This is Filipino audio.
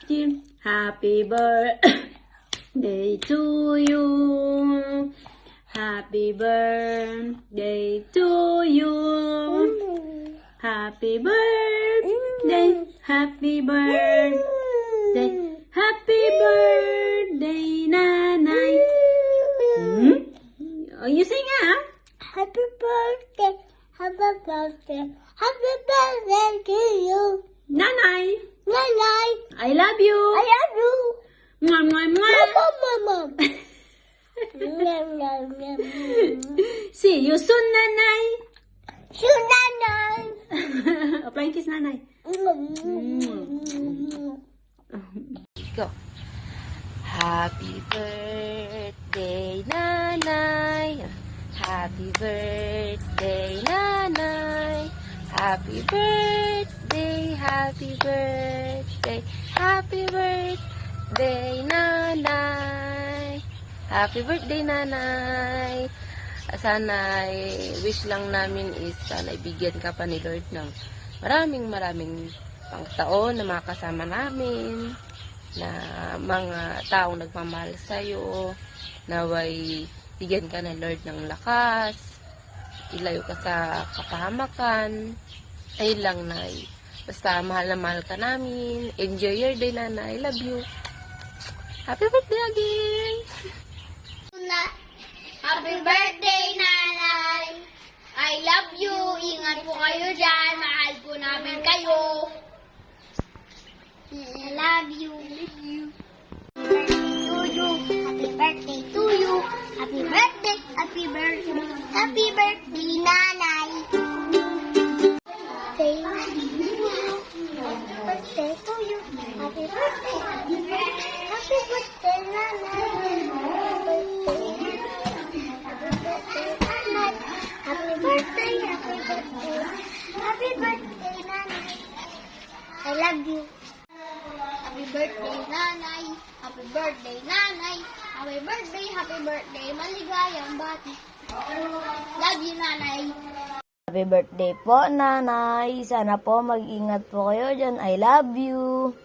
Happy birthday to you. Happy birthday to you. Happy birthday. Happy birthday. Happy birthday, Nanay. Oh, you sing, ah? Happy birthday, happy birthday, happy birthday to you. Nanay, Nanay, I love you. I love you. Mwah, mwah, mwah. Mama. Yum, yum, yum. See you soon, Nanay. So, Nanay. Applying kiss, Nanay. Go. Happy birthday, Nanay. Happy birthday, Nanay. Happy birthday, happy birthday, happy birthday, Nanay. Happy birthday, Nanay. Sana wish lang namin is sana ibigyan ka pa ni Lord ng maraming pang taon na makasama namin, na mga taong nagmamahal sa'yo, naway bigyan ka ng Lord ng lakas, ilayo ka sa kapahamakan. Ayun lang, Nay. Basta mahal na mahal ka namin. Enjoy your day, Nanay. I love you. Happy birthday again! Happy birthday, Nanay. I love you. Ingat po kayo dyan. Mahal po namin kayo. I love you. Happy birthday to you. Happy birthday, happy birthday. Happy birthday, Nanay. Happy birthday to you. Happy birthday, happy birthday. Happy birthday, Nanay. Happy birthday, happy birthday. Happy birthday, Nanay. I love you. Happy birthday, Nanay. Happy birthday, Nanay. Happy birthday. Maligayang bati. Love you, Nanay. Happy birthday po, Nanay. Sana po mag-ingat po kayo dyan. I love you.